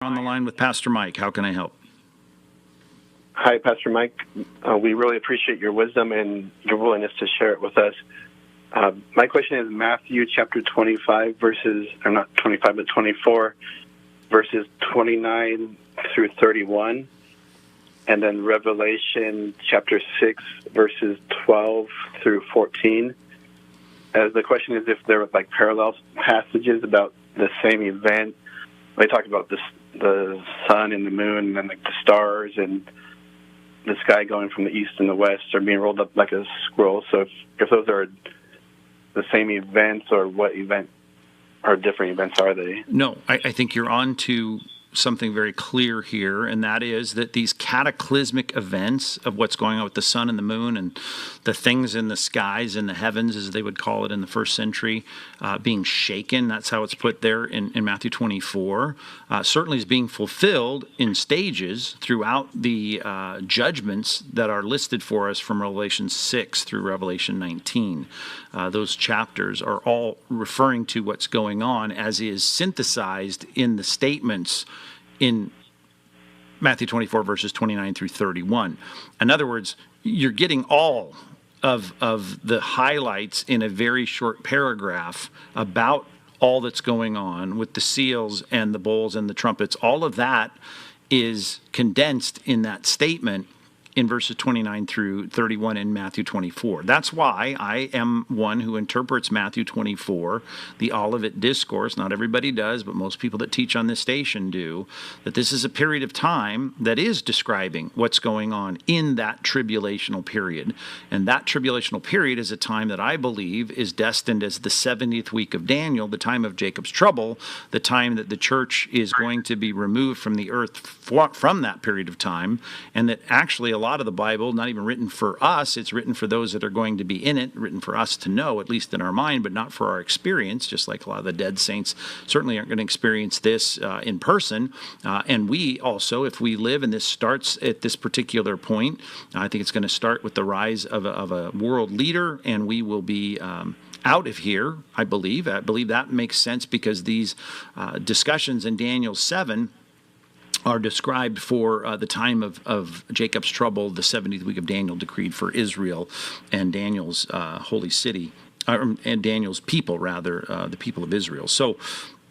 On the line with Pastor Mike. How can I help? Hi, Pastor Mike. We really appreciate your wisdom and your willingness to share it with us. My question is Matthew chapter 25 verses, or not 25, but 24, verses 29 through 31, and then Revelation chapter 6, verses 12 through 14. As the question is if there were like parallel passages about the same event. They talk about the sun and the moon and then like the stars and the sky going from the east and the west are being rolled up like a scroll. So if those are the same events, or what event or different events are they? No, I think you're on to something very clear here, and that is that these cataclysmic events of what's going on with the sun and the moon and the things in the skies and the heavens, as they would call it in the first century, being shaken, that's how it's put there in Matthew 24, certainly is being fulfilled in stages throughout the judgments that are listed for us from Revelation 6 through Revelation 19. Those chapters are all referring to what's going on as is synthesized in the statements in Matthew 24, verses 29 through 31. In other words, you're getting all of the highlights in a very short paragraph about all that's going on with the seals and the bowls and the trumpets. All of that is condensed in that statement in verses 29 through 31 in Matthew 24. That's why I am one who interprets Matthew 24, the Olivet Discourse. Not everybody does, but most people that teach on this station do, that this is a period of time that is describing what's going on in that tribulational period. And that tribulational period is a time that I believe is destined as the 70th week of Daniel, the time of Jacob's trouble, the time that the church is going to be removed from the earth from that period of time, and that actually a lot of the Bible, not even written for us, it's written for those that are going to be in it, written for us to know, at least in our mind, but not for our experience, just like a lot of the dead saints certainly aren't going to experience this in person. And we also, if we live, and this starts at this particular point, I think it's going to start with the rise of a world leader, and we will be out of here, I believe. I believe that makes sense because these discussions in Daniel 7 are described for the time of Jacob's trouble, the 70th week of Daniel decreed for Israel and Daniel's holy city, and Daniel's people, rather, the people of Israel. So,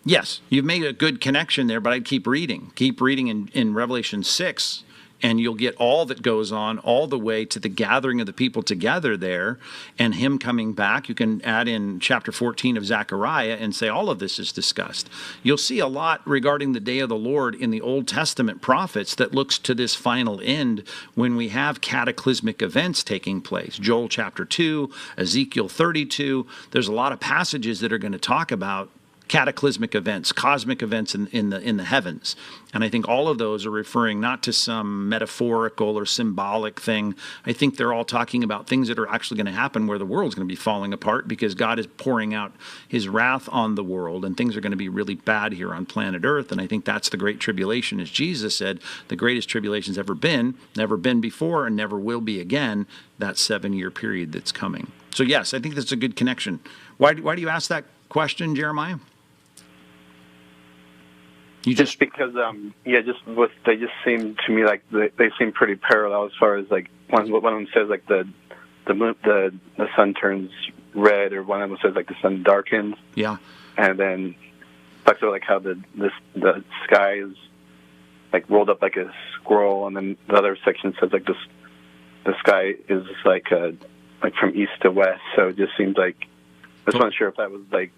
yes, you've made a good connection there, but I'd keep reading. Keep reading in Revelation 6, and you'll get all that goes on all the way to the gathering of the people together there and him coming back. You can add in chapter 14 of Zechariah and say all of this is discussed. You'll see a lot regarding the day of the Lord in the Old Testament prophets that looks to this final end when we have cataclysmic events taking place. Joel chapter 2, Ezekiel 32. There's a lot of passages that are going to talk about cataclysmic events, cosmic events in the heavens. And I think all of those are referring not to some metaphorical or symbolic thing. I think they're all talking about things that are actually going to happen where the world's going to be falling apart because God is pouring out his wrath on the world and things are going to be really bad here on planet Earth. And I think that's the Great Tribulation. As Jesus said, the greatest tribulation's ever been, never been before, and never will be again, that 7-year period that's coming. So yes, I think that's a good connection. Why do you ask that question, Jeremiah? Just because, they just seem to me like they seem pretty parallel as far as like one of them says like the sun turns red, or one of them says like the sun darkens. Yeah, and then talks about like how the sky is like rolled up like a scroll, and then the other section says like the sky is like from east to west. So it just seems like I just wasn't sure if that was like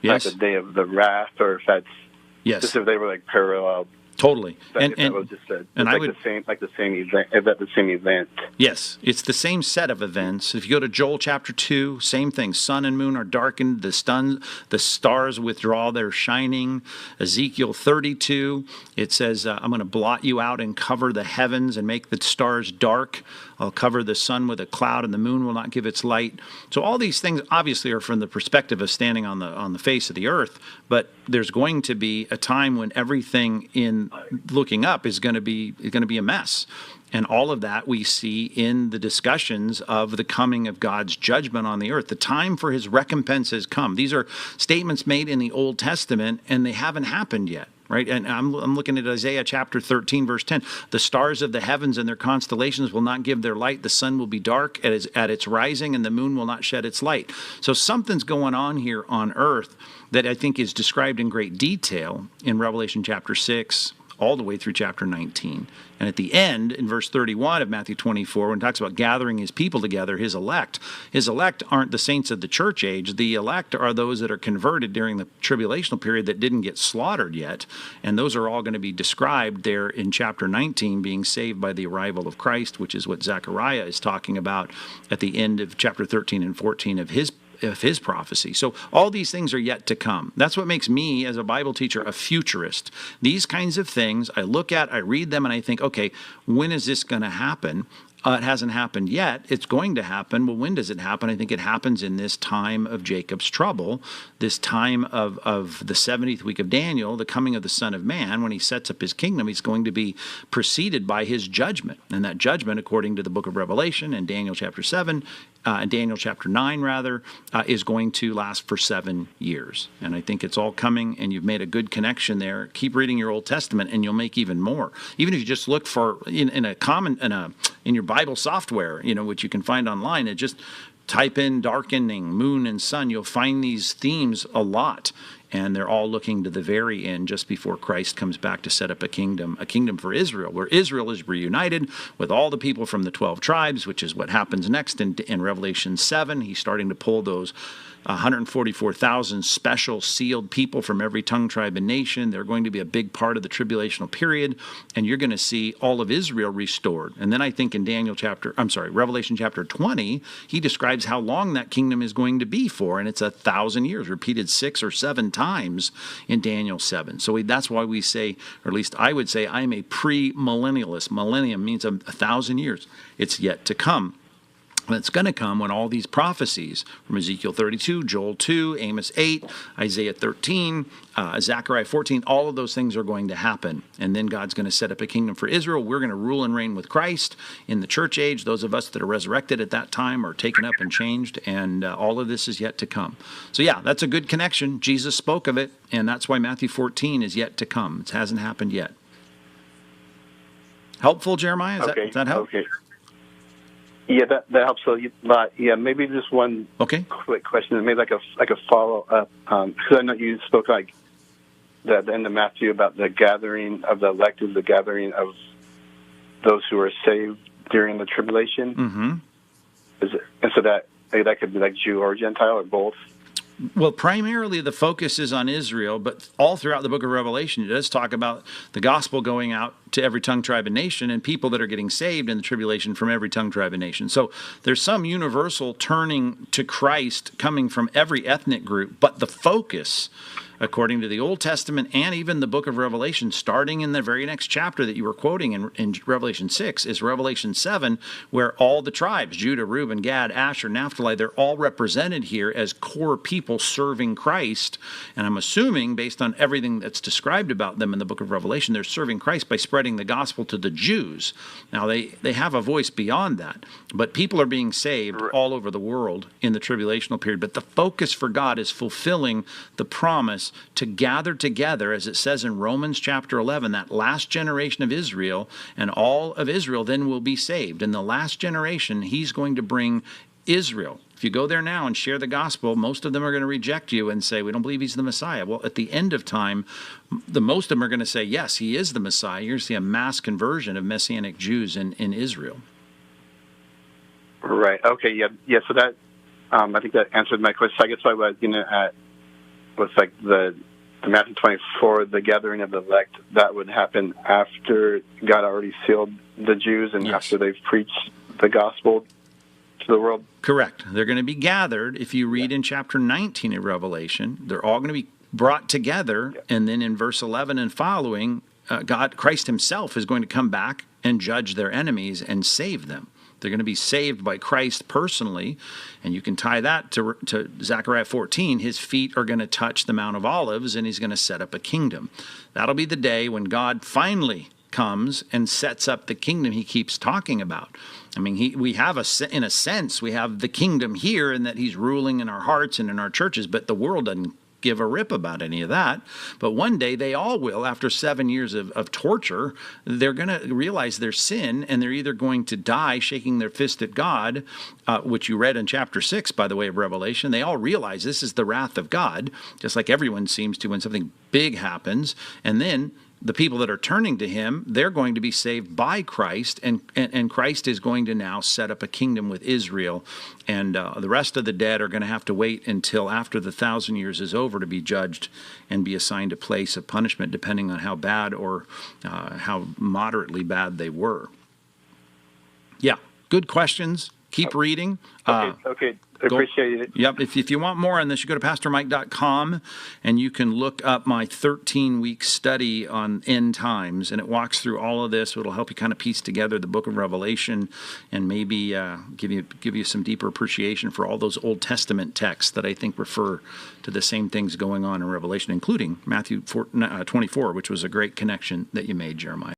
the day of the wrath, or if that's just if they were like parallel. Totally. And that was just the same event. Is that the same event? Yes, it's the same set of events. If you go to Joel chapter 2, same thing. Sun and moon are darkened. The stars withdraw their shining. Ezekiel 32, it says, I'm going to blot you out and cover the heavens and make the stars dark. I'll cover the sun with a cloud, and the moon will not give its light. So all these things obviously are from the perspective of standing on the face of the earth, but there's going to be a time when everything in looking up is going to be a mess. And all of that we see in the discussions of the coming of God's judgment on the earth. The time for his recompense has come. These are statements made in the Old Testament, and they haven't happened yet. right? And I'm looking at Isaiah chapter 13, verse 10. The stars of the heavens and their constellations will not give their light. The sun will be dark at its rising, and the moon will not shed its light. So something's going on here on earth that I think is described in great detail in Revelation chapter 6, all the way through chapter 19. And at the end, in verse 31 of Matthew 24, when it talks about gathering his people together, his elect aren't the saints of the church age. The elect are those that are converted during the tribulational period that didn't get slaughtered yet. And those are all going to be described there in chapter 19, being saved by the arrival of Christ, which is what Zechariah is talking about at the end of chapter 13 and 14 of his prophecy. So all these things are yet to come. That's what makes me, as a Bible teacher, a futurist. These kinds of things, I look at, I read them, and I think, okay, when is this going to happen? It hasn't happened yet. It's going to happen. Well, when does it happen? I think it happens in this time of Jacob's trouble, this time of the 70th week of Daniel, the coming of the Son of Man. When he sets up his kingdom, he's going to be preceded by his judgment. And that judgment, according to the book of Revelation and Daniel chapter 7, and Daniel chapter 9, rather, is going to last for 7 years. And I think it's all coming, and you've made a good connection there. Keep reading your Old Testament, and you'll make even more. Even if you just look for, in your Bible software, which you can find online, and just type in darkening, moon and sun, you'll find these themes a lot. And they're all looking to the very end, just before Christ comes back to set up a kingdom for Israel, where Israel is reunited with all the people from the 12 tribes, which is what happens next in Revelation 7. He's starting to pull those 144,000 special sealed people from every tongue, tribe, and nation. They're going to be a big part of the tribulational period, and you're going to see all of Israel restored. And then I think in Revelation chapter 20, he describes how long that kingdom is going to be for, and it's 1,000 years, repeated 6 or 7 times in Daniel 7. So that's why we say, or at least I would say, I'm a pre-millennialist. Millennium means 1,000 years. It's yet to come. And it's going to come when all these prophecies from Ezekiel 32, Joel 2, Amos 8, Isaiah 13, Zechariah 14, all of those things are going to happen. And then God's going to set up a kingdom for Israel. We're going to rule and reign with Christ in the church age. Those of us that are resurrected at that time are taken up and changed, and all of this is yet to come. So yeah, that's a good connection. Jesus spoke of it, and that's why Matthew 14 is yet to come. It hasn't happened yet. Helpful, Jeremiah? Does that help? Okay. Yeah, that helps a lot. Yeah, maybe just one quick question, maybe like a follow up, because I know you spoke like the end of Matthew about the gathering of the elect is the gathering of those who are saved during the tribulation. Mm-hmm. And so that could be like Jew or Gentile or both. Well, primarily the focus is on Israel, but all throughout the book of Revelation, it does talk about the gospel going out to every tongue, tribe, and nation, and people that are getting saved in the tribulation from every tongue, tribe, and nation. So there's some universal turning to Christ coming from every ethnic group, but the focus, according to the Old Testament and even the book of Revelation, starting in the very next chapter that you were quoting in Revelation 6, is Revelation 7, where all the tribes, Judah, Reuben, Gad, Asher, Naphtali, they're all represented here as core people serving Christ. And I'm assuming, based on everything that's described about them in the book of Revelation, they're serving Christ by spreading the gospel to the Jews. Now, they have a voice beyond that, but people are being saved all over the world in the tribulational period. But the focus for God is fulfilling the promise to gather together, as it says in Romans chapter 11, that last generation of Israel, and all of Israel then will be saved. In the last generation, he's going to bring Israel. If you go there now and share the gospel, most of them are going to reject you and say, we don't believe he's the Messiah. Well, at the end of time, most of them are going to say, yes, he is the Messiah. You're going to see a mass conversion of Messianic Jews in Israel. Right. Okay. Yeah. So that, I think that answered my question. I guess I was at was like the Matthew 24, the gathering of the elect, that would happen after God already sealed the Jews and after they've preached the gospel to the world. Correct. They're going to be gathered. If you read in chapter 19 of Revelation, they're all going to be brought together. Yeah. And then in verse 11 and following, Christ himself is going to come back and judge their enemies and save them. They're going to be saved by Christ personally, and you can tie that to Zechariah 14. His feet are going to touch the Mount of Olives, and he's going to set up a kingdom. That'll be the day when God finally comes and sets up the kingdom he keeps talking about. I mean, we have we have the kingdom here in that he's ruling in our hearts and in our churches, but the world give a rip about any of that. But one day they all will, after 7 years of torture. They're going to realize their sin, and they're either going to die shaking their fist at God, which you read in chapter 6, by the way, of Revelation. They all realize this is the wrath of God, just like everyone seems to when something big happens. And then the people that are turning to him, they're going to be saved by Christ, and Christ is going to now set up a kingdom with Israel, and the rest of the dead are going to have to wait until after the 1,000 years is over to be judged and be assigned a place of punishment, depending on how bad or how moderately bad they were. Yeah, good questions. Keep reading. Okay. I appreciate it. Yep. If you want more on this, you go to PastorMike.com, and you can look up my 13-week study on end times, and it walks through all of this. It'll help you kind of piece together the book of Revelation, and maybe give you some deeper appreciation for all those Old Testament texts that I think refer to the same things going on in Revelation, including Matthew 24, which was a great connection that you made, Jeremiah.